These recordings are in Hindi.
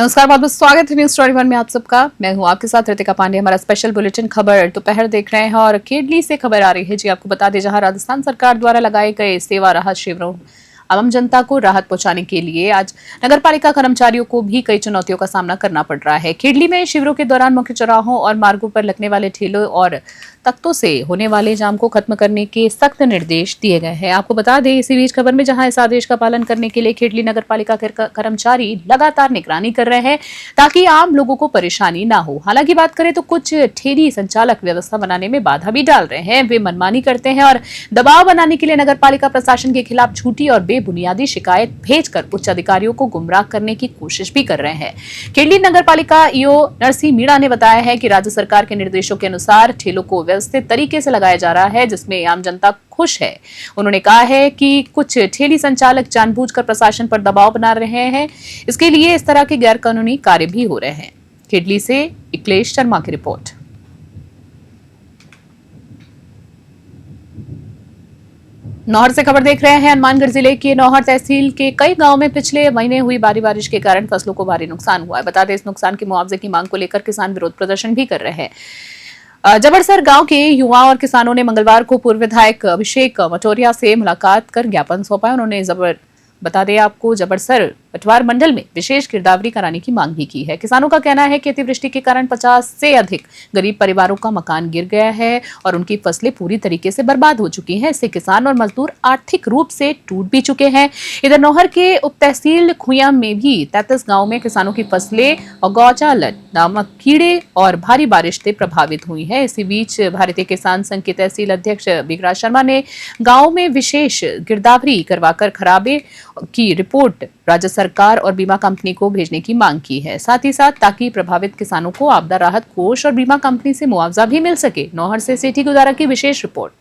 नमस्कार, बहुत बहुत स्वागत है न्यूज स्टोरी वन में आप सबका। मैं हूं आपके साथ रितिका पांडे। हमारा स्पेशल बुलेटिन खबर दोपहर देख रहे हैं और केडली से खबर आ रही है। जी आपको बता दें, जहां राजस्थान सरकार द्वारा लगाए गए सेवा राहत शिविरों आम जनता को राहत पहुंचाने के लिए आज नगरपालिका कर्मचारियों को भी कई चुनौतियों का सामना करना पड़ रहा है। केडली में शिविरों के दौरान मुख्य चौराहों और मार्गों पर लगने वाले ठेलों और तख्तों से होने वाले जाम को खत्म करने के सख्त निर्देश दिए गए हैं। आपको बता दें, इसी बीच खबर में जहां इस आदेश का पालन करने के लिए केडली नगरपालिका के कर्मचारी लगातार निगरानी कर रहे हैं ताकि आम लोगों को परेशानी ना हो। हालांकि बात करें तो कुछ ठेली संचालक व्यवस्था बनाने में बाधा भी डाल रहे हैं। वे मनमानी करते हैं और दबाव बनाने के लिए नगरपालिका प्रशासन के खिलाफ झूठी और बेबुनियादी शिकायत भेजकर उच्च अधिकारियों को गुमराह करने की कोशिश भी कर रहे हैं। केडली नगरपालिका ईओ नरसिंह मीणा ने बताया है कि राज्य सरकार के निर्देशों के अनुसार ठेलों को व्यवस्थित तरीके से लगाया जा रहा है, जिसमें आम जनता खुश है। उन्होंने कहा है कि कुछ ठेली संचालक जानबूझकर प्रशासन पर दबाव बना रहे हैं। इसके लिए इस तरह के गैरकानूनी कार्य भी हो रहे हैं। केडली से इकलेश शर्मा की रिपोर्ट। नौहर से खबर देख रहे हैं। हनुमानगढ़ जिले के नौहर तहसील के कई गांवों में पिछले महीने हुई भारी बारिश के कारण फसलों को भारी नुकसान हुआ है। बता दें, इस नुकसान के मुआवजे की मांग को लेकर किसान विरोध प्रदर्शन भी कर रहे हैं। जबरसर गांव के युवा और किसानों ने मंगलवार को पूर्व विधायक अभिषेक मटोरिया से मुलाकात कर ज्ञापन सौंपा। उन्होंने बता दें आपको, जबरसर पटवार मंडल में विशेष गिरदावरी कराने की मांग भी की है। किसानों का कहना है कि अतिवृष्टि के कारण 50 से अधिक गरीब परिवारों का मकान गिर गया है और उनकी फसलें पूरी तरीके से बर्बाद हो चुकी हैं। इससे किसान और मजदूर आर्थिक रूप से टूट भी चुके हैं। इधर नौहर के उप तहसील खुया में भी 33 गाँव में किसानों की फसलें और गौचालन नामक कीड़े और भारी बारिश से प्रभावित हुई है। इसी बीच भारतीय किसान संघ के तहसील अध्यक्ष बिगराज शर्मा ने गाँव में विशेष गिरदावरी करवाकर खराबे की रिपोर्ट राज्य सरकार और बीमा कंपनी को भेजने की मांग की है। साथ ही साथ ताकि प्रभावित किसानों को आपदा राहत कोष और बीमा कंपनी से मुआवजा भी मिल सके। नौहर से सेठी गुदारा की विशेष रिपोर्ट।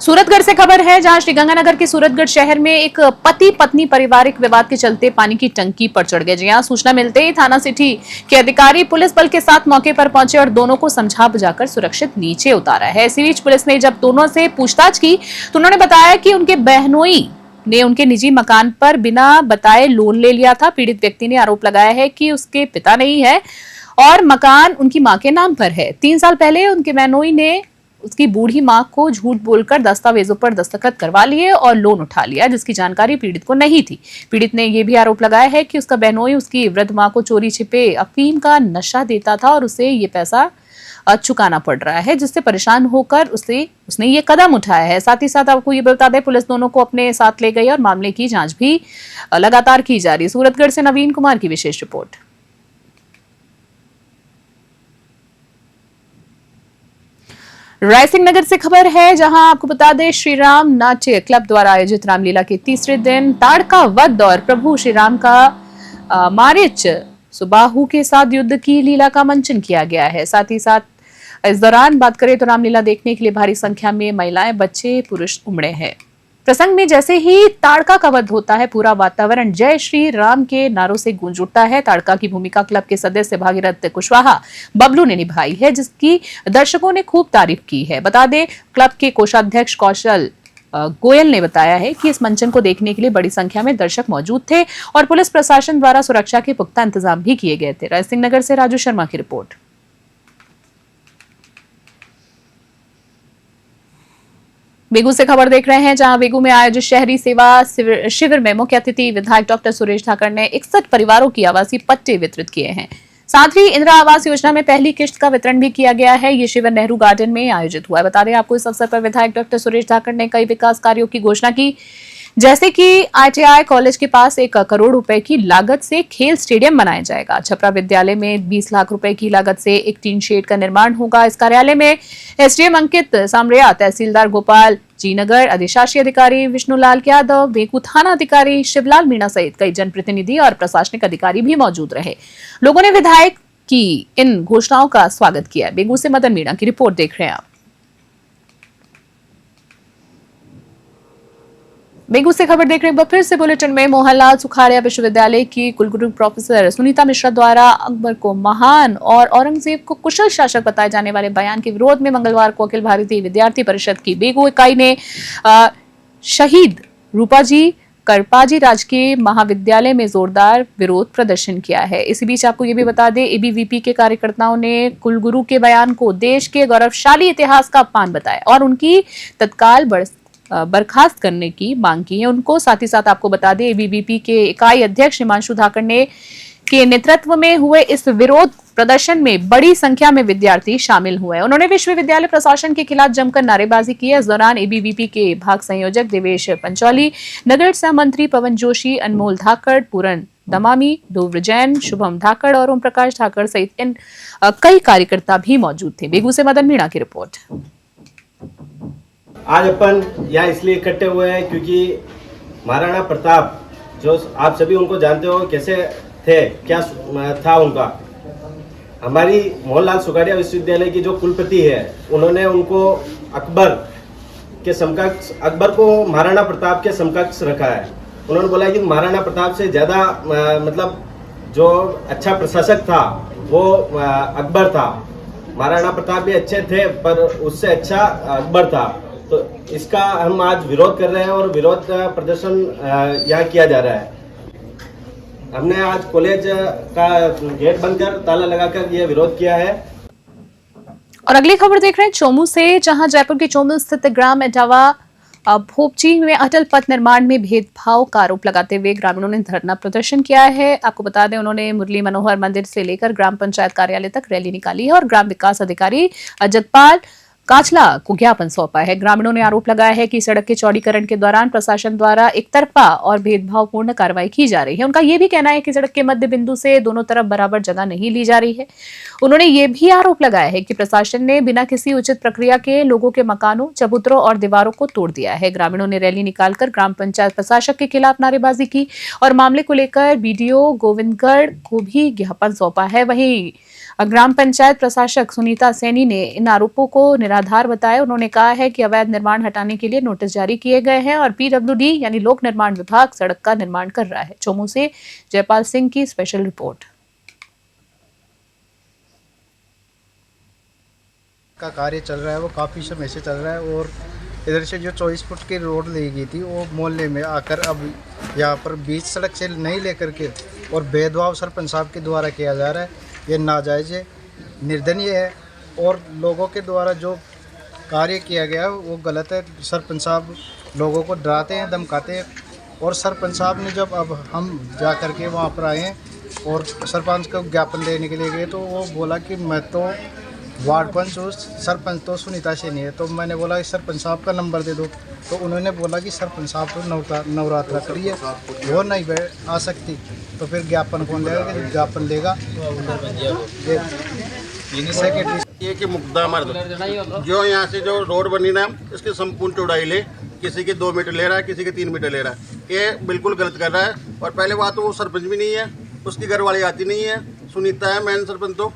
सूरतगढ़ से खबर है, जहां श्रीगंगानगर के सूरतगढ़ शहर में एक पति पत्नी पारिवारिक विवाद के चलते पानी की टंकी पर चढ़ गए। जी हां, सूचना मिलते ही थाना सिटी के अधिकारी पुलिस बल के साथ मौके पर पहुंचे और दोनों को समझा बुझाकर सुरक्षित नीचे उतारा है। इसी बीच पुलिस ने जब दोनों से पूछताछ की तो उन्होंने बताया कि उनके बहनोई ने उनके निजी मकान पर बिना बताए लोन ले लिया था। पीड़ित व्यक्ति ने आरोप लगाया है कि उसके पिता नहीं है और मकान उनकी मां के नाम पर है। 3 साल पहले उनके बहनोई ने उसकी बूढ़ी मां को झूठ बोलकर दस्तावेजों पर दस्तखत करवा लिए और लोन उठा लिया, जिसकी जानकारी पीड़ित को नहीं थी। पीड़ित ने यह भी आरोप लगाया है कि उसका बहनोई उसकी वृद्ध मां को चोरी छिपे अफीम का नशा देता था और उसे ये पैसा चुकाना पड़ रहा है, जिससे परेशान होकर उसने ये कदम उठाया है। साथ ही साथ आपको ये बता दें, पुलिस दोनों को अपने साथ ले गई और मामले की जांच भी लगातार की जा रही है। सूरतगढ़ से नवीन कुमार की विशेष रिपोर्ट। रायसिंह नगर से खबर है, जहां आपको बता दें, श्री राम नाट्य क्लब द्वारा आयोजित रामलीला के तीसरे दिन ताड़का वध और प्रभु श्री राम का मारिच सुबाहु के साथ युद्ध की लीला का मंचन किया गया है। साथ ही साथ इस दौरान बात करें तो रामलीला देखने के लिए भारी संख्या में महिलाएं, बच्चे, पुरुष उमड़े हैं। प्रसंग में जैसे ही ताड़का का वध होता है, पूरा वातावरण जय श्री राम के नारों से गूंज उठता है। ताड़का की भूमिका क्लब के सदस्य भागीरथ कुशवाहा बबलू ने निभाई है, जिसकी दर्शकों ने खूब तारीफ की है। बता दें, क्लब के कोषाध्यक्ष कौशल गोयल ने बताया है कि इस मंचन को देखने के लिए बड़ी संख्या में दर्शक मौजूद थे और पुलिस प्रशासन द्वारा सुरक्षा के पुख्ता इंतजाम भी किए गए थे। रायसिंह नगर से राजू शर्मा की रिपोर्ट। बेगू से खबर देख रहे हैं, जहां बेगू में आयोजित शहरी सेवा शिविर में मुख्य अतिथि विधायक डॉक्टर सुरेश धाकड़ ने 61 परिवारों की आवासीय पट्टे वितरित किए हैं। साथ ही इंदिरा आवास योजना में पहली किश्त का वितरण भी किया गया है। ये शिविर नेहरू गार्डन में आयोजित हुआ है। बता दें आपको, इस अवसर पर विधायक डॉक्टर सुरेश धाकड़ ने कई विकास कार्यों की घोषणा की, जैसे कि ITI कॉलेज के पास 1 करोड़ रुपए की लागत से खेल स्टेडियम बनाया जाएगा। छपरा विद्यालय में 20 लाख रुपए की लागत से एक टीन शेड का निर्माण होगा। इस कार्यालय में SDM अंकित सामरिया, तहसीलदार गोपाल जी नगर, अधिशासी अधिकारी विष्णुलाल यादव, बेगू थाना अधिकारी शिवलाल मीणा सहित कई जनप्रतिनिधि और प्रशासनिक अधिकारी भी मौजूद रहे। लोगों ने विधायक की इन घोषणाओं का स्वागत किया। बेगू से मदन मीणा की रिपोर्ट देख रहे हैं आप। बेगू से खबर देख रहे हैं फिर से बुलेटिन में। मोहनलाल सुखाड़िया विश्वविद्यालय की कुलगुरु प्रोफेसर सुनीता मिश्रा द्वारा अकबर को महान और औरंगजेब को कुशल शासक बताए जाने वाले बयान के विरोध में मंगलवार को अखिल भारतीय विद्यार्थी परिषद की बेगू इकाई ने शहीद रूपाजी करपाजी राजकीय महाविद्यालय में जोरदार विरोध प्रदर्शन किया है। इसी बीच आपको ये भी बता दें, एबीवीपी के कार्यकर्ताओं ने कुलगुरु के बयान को देश के गौरवशाली इतिहास का अपमान बताया और उनकी तत्काल बर्खास्त करने की मांग की है उनको। साथ ही साथ आपको बता दें, एबीवीपी के इकाई अध्यक्ष हिमांशु धाकड़ ने के नेतृत्व में हुए इस विरोध प्रदर्शन में बड़ी संख्या में विद्यार्थी शामिल हुए। उन्होंने विश्वविद्यालय प्रशासन के खिलाफ जमकर नारेबाजी की है। इस दौरान एबीवीपी के भाग संयोजक देवेश पंचौली, नगर सह मंत्री पवन जोशी, अनमोल धाकड़, पूरन दमामी, ध्रुव जैन, शुभम धाकड़ और ओम प्रकाश धाकड़ सहित इन कई कार्यकर्ता भी मौजूद थे। बेगू से मदन मीणा की रिपोर्ट। आज अपन यहाँ इसलिए इकट्ठे हुए हैं क्योंकि महाराणा प्रताप, जो आप सभी उनको जानते हो कैसे थे, क्या था उनका। हमारी मोहनलाल सुखाड़िया विश्वविद्यालय की जो कुलपति है, उन्होंने उनको अकबर के समकक्ष, अकबर को महाराणा प्रताप के समकक्ष रखा है। उन्होंने बोला कि महाराणा प्रताप से ज़्यादा मतलब जो अच्छा प्रशासक था वो अकबर था। महाराणा प्रताप भी अच्छे थे पर उससे अच्छा अकबर था। तो इसका हम आज विरोध कर रहे हैं और विरोध प्रदर्शन यहाँ किया जा रहा है। हमने आज कॉलेज का गेट बंद कर ताला लगाकर ये विरोध किया है। और अगली खबर देख रहे हैं चोमू से, जहां जयपुर के चोमू स्थित ग्राम एटावा भोपची में अटल पथ निर्माण में भेदभाव का आरोप लगाते हुए ग्रामीणों ने धरना प्रदर्शन किया है। आपको बता दें, उन्होंने मुरली मनोहर मंदिर से लेकर ग्राम पंचायत कार्यालय तक रैली निकाली है और ग्राम विकास अधिकारी जगपाल काचला को ज्ञापन सौंपा है। ग्रामीणों ने आरोप लगाया है कि सड़क के चौड़ीकरण के दौरान प्रशासन द्वारा एक तरफा और भेदभावपूर्ण कार्रवाई की जा रही है। उनका यह भी कहना है कि सड़क के मध्य बिंदु से दोनों तरफ बराबर जगह नहीं ली जा रही है। उन्होंने ये भी आरोप लगाया है कि प्रशासन ने बिना किसी उचित प्रक्रिया के लोगों के मकानों, चबूतरों और दीवारों को तोड़ दिया है। ग्रामीणों ने रैली निकालकर ग्राम पंचायत प्रशासक के खिलाफ नारेबाजी की और मामले को लेकर बीडीओ गोविंदगढ़ को भी ज्ञापन सौंपा है। वहीं ग्राम पंचायत प्रशासक सुनीता सैनी ने इन आरोपों को निराधार बताया। उन्होंने कहा है कि अवैध निर्माण हटाने के लिए नोटिस जारी किए गए हैं और पीडब्ल्यूडी यानी लोक निर्माण विभाग सड़क का निर्माण कर रहा है। चोमू से जयपाल सिंह की स्पेशल रिपोर्ट। का कार्य चल रहा है वो काफ़ी समय से चल रहा है और इधर से जो 24 फुट की रोड ली गई थी वो मोहल्ले में आकर अब यहाँ पर बीच सड़क से नहीं लेकर के और भेदभाव सरपंच साहब के द्वारा किया जा रहा है। ये नाजायज़ है, निर्दयनीय है और लोगों के द्वारा जो कार्य किया गया वो गलत है। सरपंच साहब लोगों को डराते हैं, धमकाते हैं और सरपंच साहब ने जब अब हम जा कर के वहाँ पर आए हैं और सरपंच को ज्ञापन देने के लिए गए तो वो बोला कि मैं तो वार्ड पंच हूँ, सरपंच तो सुनीता सैनी है। तो मैंने बोला कि सरपंच साहब का नंबर दे दो, तो उन्होंने बोला कि सरपंच साहब तो नवरात्रा करिए, वो नहीं आ सकती। तो फिर ज्ञापन कौन देगा? कि ज्ञापन देगा सेक्रेटरी। ये कि मुद्दा हमारा जो यहाँ से जो रोड बनी ना, इसकी संपूर्ण चौड़ाई ले, किसी के 2 मीटर ले रहा है, किसी के 3 मीटर ले रहा है। ये बिल्कुल गलत कर रहा है। और पहले बात तो वो सरपंच भी नहीं है, उसकी घर वाली आती नहीं है, सुनीता है मैन सरपंच। तो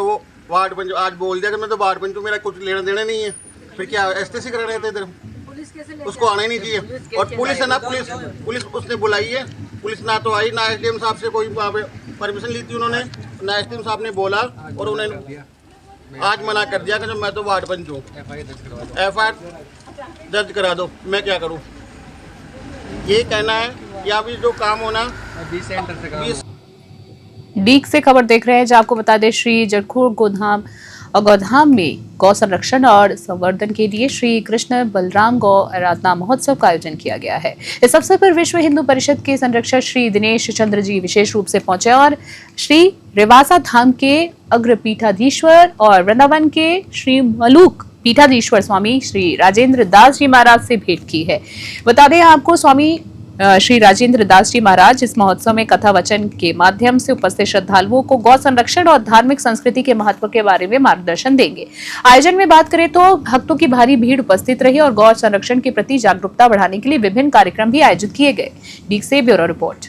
वो वार्ड पंच आज बोल दिया कि मैं तो वार्ड पंच हूँ, मेरा कुछ लेना देना नहीं है। फिर क्या एसटीसी करा रहे थे इधर, उसको आना ही नहीं चाहिए। और पुलिस है ना, पुलिस उसने बुलाई है, पुलिस ना तो आई, ना एसडीएम साहब से कोई वहाँ पे परमिशन ली थी उन्होंने, ना एसडीएम साहब ने बोला और उन्होंने आज मना कर दिया कि मैं तो वार्ड पंच हूँ। एफआईआर दर्ज करा दो, मैं क्या करूँ? ये कहना है या भी जो काम होना 20 डीक से खबर देख रहे हैं, जहां आपको बता दें श्री जरखूर गौधाम में गौ संरक्षण और संवर्धन के लिए श्री कृष्ण बलराम गौ आराधना महोत्सव का आयोजन किया गया है। इस अवसर पर विश्व हिंदू परिषद के संरक्षक श्री दिनेश चंद्र जी विशेष रूप से पहुंचे और श्री रेवासा धाम के अग्र पीठाधीश्वर और वृंदावन के श्री मलूक पीठाधीश्वर स्वामी श्री राजेंद्र दास जी महाराज से भेंट की है। बता दें आपको, स्वामी श्री राजेंद्र दास जी महाराज इस महोत्सव में कथा वचन के माध्यम से उपस्थित श्रद्धालुओं को गौ संरक्षण और धार्मिक संस्कृति के महत्व के बारे में मार्गदर्शन देंगे। आयोजन में बात करें तो भक्तों की भारी भीड़ उपस्थित रही और गौ संरक्षण के प्रति जागरूकता बढ़ाने के लिए विभिन्न कार्यक्रम भी आयोजित किए गए। डीक से ब्यूरो रिपोर्ट।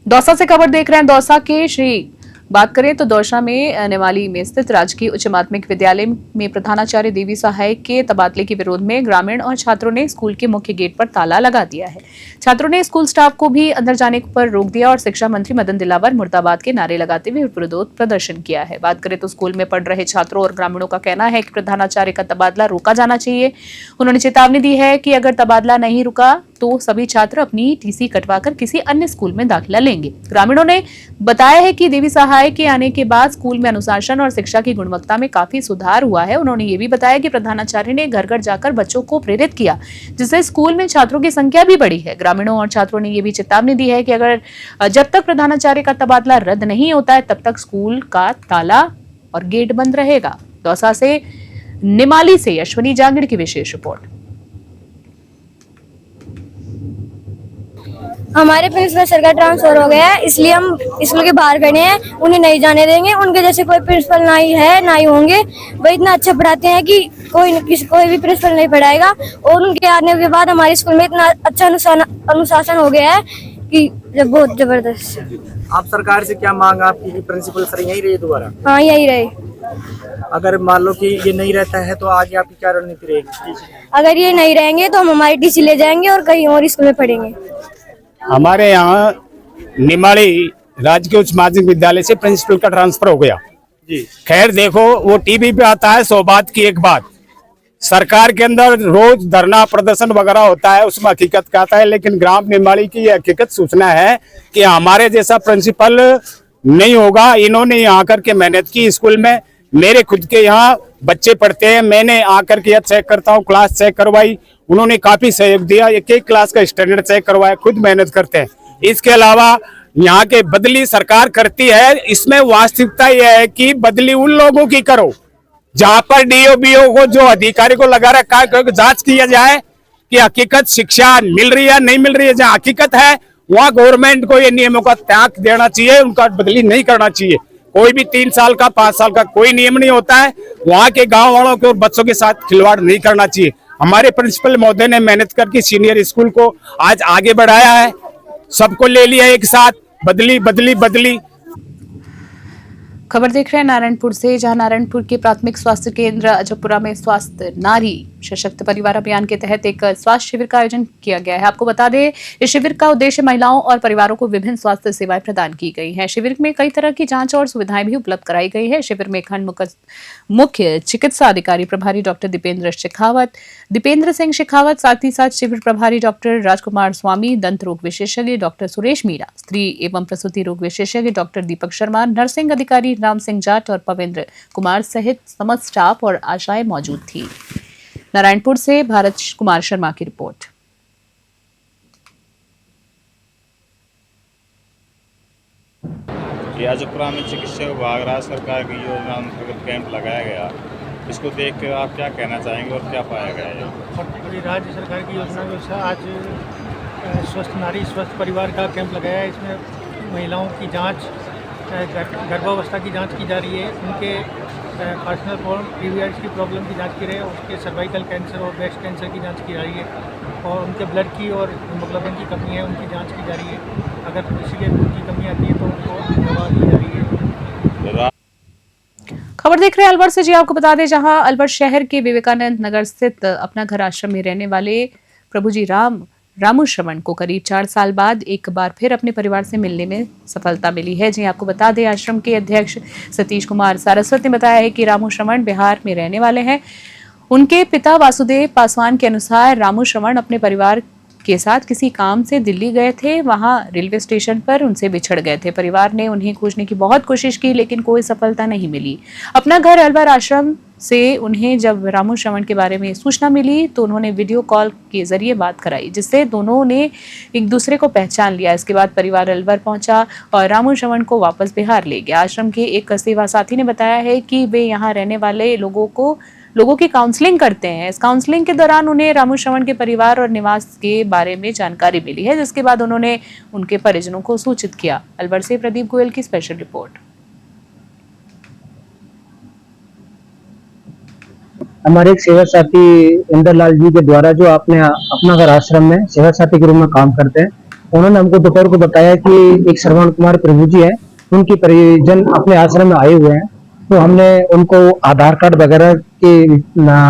दौसा से खबर देख रहे हैं। दौसा के श्री बात करें तो दौसा में नेवाली में स्थित राजकीय उच्च माध्यमिक विद्यालय में प्रधानाचार्य देवी सहाय के तबादले के विरोध में ग्रामीण और छात्रों ने स्कूल के मुख्य गेट पर ताला लगा दिया है। छात्रों ने स्कूल स्टाफ को भी अंदर जाने पर रोक दिया और शिक्षा मंत्री मदन दिलावर मुर्दाबाद के नारे लगाते हुए विरोध प्रदर्शन किया है। बात करें तो स्कूल में पढ़ रहे छात्रों और ग्रामीणों का कहना है कि प्रधानाचार्य का तबादला रोका जाना चाहिए। उन्होंने चेतावनी दी है कि अगर तबादला नहीं रुका तो सभी छात्र अपनी टीसी कटवाकर किसी अन्य स्कूल में दाखिला लेंगे। ग्रामीणों ने बताया है कि देवी सहाय के आने के बाद स्कूल में अनुशासन और शिक्षा की गुणवत्ता में काफी सुधार हुआ है। उन्होंने ये भी बताया कि प्रधानाचार्य ने घर घर जाकर बच्चों को प्रेरित किया, जिससे स्कूल में छात्रों की संख्या भी बढ़ी है। ग्रामीणों और छात्रों ने ये भी चेतावनी दी है कि अगर जब तक प्रधानाचार्य का तबादला रद्द नहीं होता है तब तक स्कूल का ताला और गेट बंद रहेगा। दौसा से निमाली से अश्विनी जांगड़ की विशेष रिपोर्ट। हमारे प्रिंसिपल सर का ट्रांसफर हो गया है, इसलिए हम स्कूल के बाहर खड़े हैं। उन्हें नहीं जाने देंगे। उनके जैसे कोई प्रिंसिपल ना ही है ना ही होंगे। वो इतना अच्छा पढ़ाते हैं कि कोई भी प्रिंसिपल नहीं पढ़ाएगा। और उनके आने के बाद हमारे स्कूल में इतना अच्छा अनुशासन हो गया है कि बहुत जबरदस्त। आप सरकार से क्या मांग आपकी? प्रिंसिपल सर यही रहे दोबारा? हाँ, यही रहे। अगर मान लो कि ये नहीं रहता है तो आगे आपकी क्या रणनीति रहेगी? अगर ये नहीं रहेंगे तो हम हमारी टीसी ले जाएंगे और कहीं और स्कूल में पढ़ेंगे। हमारे यहाँ निमाड़ी राजकीय उच्च माध्यमिक विद्यालय से प्रिंसिपल का ट्रांसफर हो गया जी। खैर देखो, वो टीवी पे आता है 100 बात की एक बात। सरकार के अंदर रोज धरना प्रदर्शन वगैरह होता है, उसमें हकीकत का आता है, लेकिन ग्राम निमाड़ी की ये हकीकत सूचना है कि हमारे जैसा प्रिंसिपल नहीं होगा। इन्होंने यहाँ आकर के मेहनत की स्कूल में। मेरे खुद के यहाँ बच्चे पढ़ते हैं, मैंने आकर के चेक करता हूँ, क्लास चेक करवाई, उन्होंने काफी सहयोग दिया। एक क्लास का स्टैंडर्ड चेक करवाया, खुद मेहनत करते हैं। इसके अलावा यहाँ के बदली सरकार करती है, इसमें वास्तविकता यह है कि बदली उन लोगों की करो जहां पर डीओ बीओ को, जो अधिकारी को लगा रखा है, जांच किया जाए कि हकीकत शिक्षा मिल रही है नहीं मिल रही है। जहाँ हकीकत है वहाँ गवर्नमेंट को ये नियमों का त्याग देना चाहिए, उनका बदली नहीं करना चाहिए। कोई भी 3 साल का 5 साल का कोई नियम नहीं होता है। वहाँ के गांव वालों के और बच्चों के साथ खिलवाड़ नहीं करना चाहिए। हमारे प्रिंसिपल महोदय ने मेहनत करके सीनियर स्कूल को आज आगे बढ़ाया है, सबको ले लिया एक साथ, बदली बदली बदली। खबर देख रहे हैं नारायणपुर से, जहां नारायणपुर के प्राथमिक स्वास्थ्य केंद्र अजयपुरा में स्वास्थ्य नारी सशक्त परिवार अभियान के तहत एक स्वास्थ्य शिविर का आयोजन किया गया है। आपको बता दें, इस शिविर का उद्देश्य महिलाओं और परिवारों को विभिन्न स्वास्थ्य सेवाएं प्रदान की गई हैं। शिविर में कई तरह की जांच और सुविधाएं भी उपलब्ध कराई गई है। शिविर में खंड मुख्य चिकित्सा अधिकारी प्रभारी डॉक्टर दीपेंद्र सिंह शेखावत, साथ ही साथ शिविर प्रभारी डॉक्टर राजकुमार स्वामी, दंत रोग विशेषज्ञ डॉक्टर सुरेश मीणा, स्त्री एवं प्रसूति रोग विशेषज्ञ डॉक्टर दीपक शर्मा, नर्सिंग अधिकारी राम सिंह जाट और पवेंद्र कुमार सहित समस्त स्टाफ और आशाएं मौजूद थी। नारायणपुर से भारत कुमार शर्मा की रिपोर्ट। अजयपुरा में चिकित्सा विभाग राज्य सरकार की योजना अंतर्गत कैंप लगाया गया, इसको देख कर आप क्या कहना चाहेंगे और क्या पाया गया है? पूरी राज्य सरकार की योजना के अनुसार आज स्वस्थ नारी स्वस्थ परिवार का कैंप लगाया है। इसमें महिलाओं की जांच, गर्भावस्था की जांच की जा रही है, उनके पर्सनल प्रॉब्लम, पीवीआईडी की प्रॉब्लम की जांच की रही है, उसके सर्वाइकल कैंसर और ब्रेस्ट कैंसर की जांच की जा रही है, और उनके ब्लड की और हीमोग्लोबिन की कमी है उनकी जांच की जा रही है। अगर किसी के खून की कमी आती है तो उनको दवा दी जा रही है। खबर देख रहे हैं अलवर से। जी आपको बता दें, जहां अलवर शहर के विवेकानंद नगर स्थित अपना घर आश्रम में रहने वाले प्रभुजी रामू श्रवण को करीब 4 साल बाद एक बार फिर अपने परिवार से मिलने में सफलता मिली है। जी आपको बता दें, आश्रम के अध्यक्ष सतीश कुमार सारस्वत ने बताया है कि रामू श्रवण बिहार में रहने वाले हैं। उनके पिता वासुदेव पासवान के अनुसार रामू श्रवण अपने परिवार के साथ किसी काम से दिल्ली गए थे। वहां रेलवे स्टेशन पर उनसे बिछड़ गए थे। परिवार ने उन्हें खोजने की बहुत कोशिश की, लेकिन कोई सफलता नहीं मिली। अपना घर अलवर आश्रम से उन्हें जब रामू श्रवण के बारे में सूचना मिली तो उन्होंने वीडियो कॉल के जरिए बात कराई, जिससे दोनों ने एक दूसरे को पहचान लिया। इसके बाद परिवार अलवर पहुंचा और रामू श्रवण को वापस बिहार ले गया। आश्रम के एक सेवा साथी ने बताया है कि वे यहाँ रहने वाले लोगों की काउंसलिंग करते हैं। इस काउंसलिंग के दौरान उन्हें रामू श्रवण के परिवार और निवास के बारे में जानकारी मिली है, जिसके बाद उन्होंने उनके परिजनों को सूचित किया। अलवर से प्रदीप गोयल की स्पेशल रिपोर्ट। हमारे एक सेवा साथी इंद्रलाल जी के द्वारा, जो आपने अपना घर आश्रम में सेवा साथी के रूप में काम करते हैं, उन्होंने हमको दोपहर को बताया कि एक श्रवण कुमार प्रभु जी है, उनकी परिजन अपने आश्रम में आए हुए हैं, तो हमने उनको आधार कार्ड वगैरह के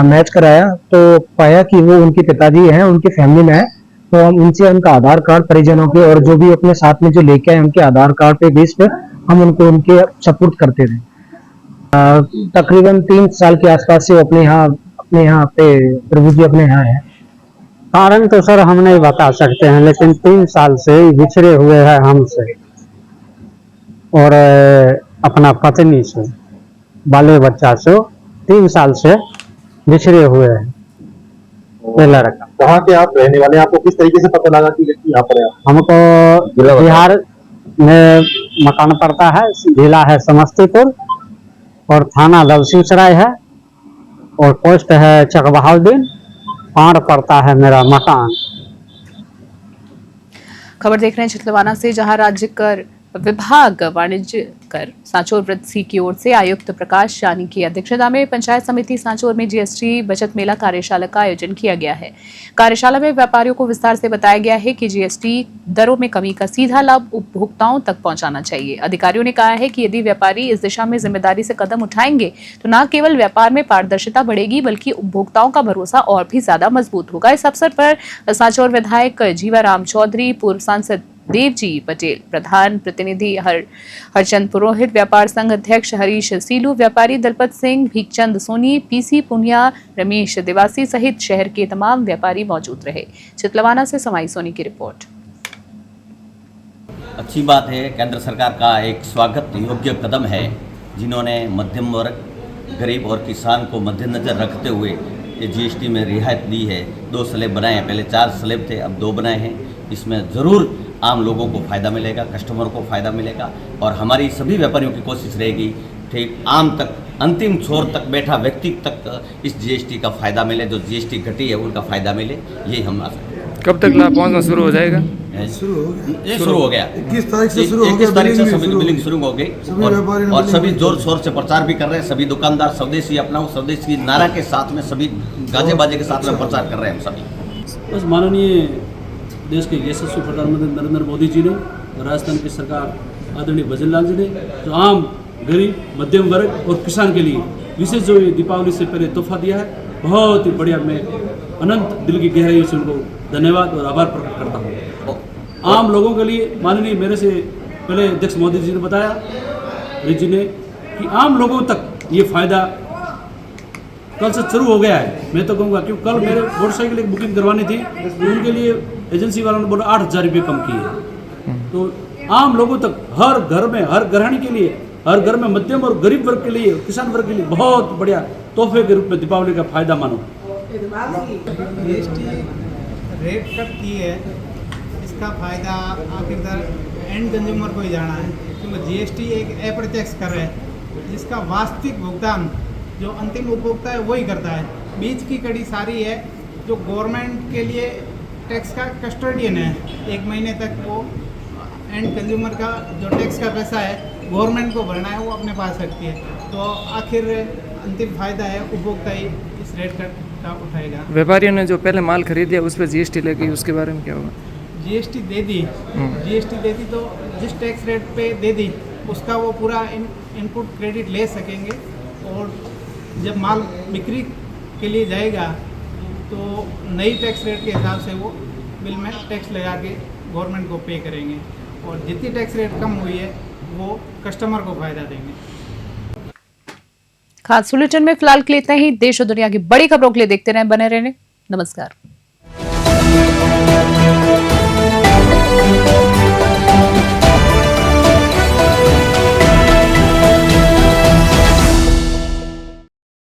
मैच कराया, तो पाया कि वो उनके पिताजी हैं, उनकी फैमिली में है। तो हम उनसे उनका आधार कार्ड परिजनों के और जो भी अपने साथ में जो लेके आए उनके आधार कार्ड पे बेस पे हम उनको उनके सपोर्ट करते थे। तकरीबन 3 साल के आसपास से वो अपने यहाँ पे प्रभु जी अपने यहाँ है। कारण तो सर हम नहीं बता सकते हैं, लेकिन 3 साल से बिछड़े हुए हैं हमसे और अपना पत्नी से, बाले बच्चा से 3 साल से बिछड़े हुए हैं। ये लड़का कहाँ के आप रहने वाले हैं? आपको किस तरीके से पता लगा कि व्यक्ति यहाँ पर है? हमको बिहार में मकान पड़ता है, जिला है समस्तीपुर और थाना दलसिंहसराय है और पोस्ट है चकबहाउद्दीन, पार पड़ता है मेरा मकान। खबर देख रहे हैं छितलवाना से, जहां राज्य कर विभाग वाणिज्य कर सांचौर वृत्त सी की ओर से आयुक्त प्रकाश जानी की अध्यक्षता में पंचायत समिति सांचौर में जीएसटी बचत मेला कार्यशाला का आयोजन किया गया है। कार्यशाला में व्यापारियों को विस्तार से बताया गया है कि जीएसटी दरों में कमी का सीधा लाभ उपभोक्ताओं तक पहुंचाना चाहिए। अधिकारियों ने कहा है कि यदि व्यापारी इस दिशा में जिम्मेदारी से कदम उठाएंगे तो न केवल व्यापार में पारदर्शिता बढ़ेगी बल्कि उपभोक्ताओं का भरोसा और भी ज्यादा मजबूत होगा। इस अवसर पर सांचौर विधायक जीवाराम चौधरी, पूर्व सांसद देवजी पटेल, प्रधान प्रतिनिधि हरचंद पुरोहित, व्यापार संघ अध्यक्ष हरीश सीलू, व्यापारी दलपत सिंह, भीखचंद सोनी, पीसी पुनिया, रमेश देवासी सहित शहर के तमाम व्यापारी मौजूद रहे। छितलवाना से समाई सोनी की रिपोर्ट। अच्छी बात है, केंद्र सरकार का एक स्वागत योग्य कदम है, जिन्होंने मध्यम वर्ग, गरीब और किसान को मद्देनजर रखते हुए ये जीएसटी में रियायत दी है। 2 स्लैब बनाए हैं, पहले 4 स्लैब थे, अब 2 बनाए हैं। इसमें ज़रूर आम लोगों को फ़ायदा मिलेगा, कस्टमर को फ़ायदा मिलेगा और हमारी सभी व्यापारियों की कोशिश रहेगी ठीक आम तक, अंतिम छोर तक बैठा व्यक्ति तक इस जीएसटी का फ़ायदा मिले, जो जीएसटी घटी है उनका फ़ायदा मिले, यही हम आशा। कब तक लाभ पहुँचना शुरू हो जाएगा? शुरू हो गया, 21 तारीख से सभी बिलिंग शुरू हो गई और सभी जोर शोर से प्रचार भी कर रहे हैं। सभी दुकानदार स्वदेशी अपनाओ, स्वदेशी नारा के साथ में सभी गाजे बाजे के साथ में प्रचार कर रहे हैं हम सभी। बस माननीय देश के यशस्वी प्रधानमंत्री नरेंद्र मोदी जी ने और राजस्थान की सरकार आदरणीय भजन लाल जी ने जो आम, गरीब, मध्यम वर्ग और किसान के लिए विशेष जो दीपावली से पहले तोहफा दिया है, बहुत ही बढ़िया। मैं अनंत दिल की गहराइयों से उनको धन्यवाद और आभार प्रकट करता हूँ। आम लोगों के लिए माननीय मेरे से पहले अध्यक्ष मोदी जी ने बताया, जी ने, कि आम लोगों तक ये फायदा कल से शुरू हो गया है। मैं तो कहूँगा क्योंकि कल मेरे मोटरसाइकिल एक बुकिंग करवानी थी, उनके लिए एजेंसी वालों ने बोला 8,000 रुपये कम किए। तो आम लोगों तक, हर घर में, हर गृहिणी के लिए, हर घर में मध्यम और गरीब वर्ग के लिए, किसान वर्ग के लिए बहुत बढ़िया तोहफे के रूप में दीपावली का फायदा मानो। जीएसटी रेट कट की है, इसका फायदा आखिरकार एंड कंज्यूमर को ही जाना है, क्योंकि जीएसटी एक अप्रत्यक्ष कर है जिसका वास्तविक भुगतान जो अंतिम उपभोक्ता है वही करता है। बीच की कड़ी सारी है जो गवर्नमेंट के लिए टैक्स का कस्टोडियन है। 1 महीने तक वो एंड कंज्यूमर का जो टैक्स का पैसा है गवर्नमेंट को भरना है, वो अपने पास रखती है। तो आखिर अंतिम फायदा है उपभोक्ता ही इस रेट कट का उठाएगा। व्यापारियों ने जो पहले माल खरीदिया उस पर जीएसटी लगी, उसके बारे में क्या होगा? जीएसटी दे दी, जीएसटी दे दी तो जिस टैक्स रेट पे दे दी उसका वो पूरा इनपुट क्रेडिट ले सकेंगे और जब माल बिक्री के लिए जाएगा तो नई टैक्स रेट के हिसाब से वो बिल में टैक्स लगा के गवर्नमेंट को पे करेंगे और जितनी टैक्स रेट कम हुई है वो कस्टमर को फायदा देंगे। खास बुलेटिन में फिलहाल के लिए इतना ही। देश और दुनिया की बड़ी खबरों के लिए देखते रहें, बने रहने। नमस्कार।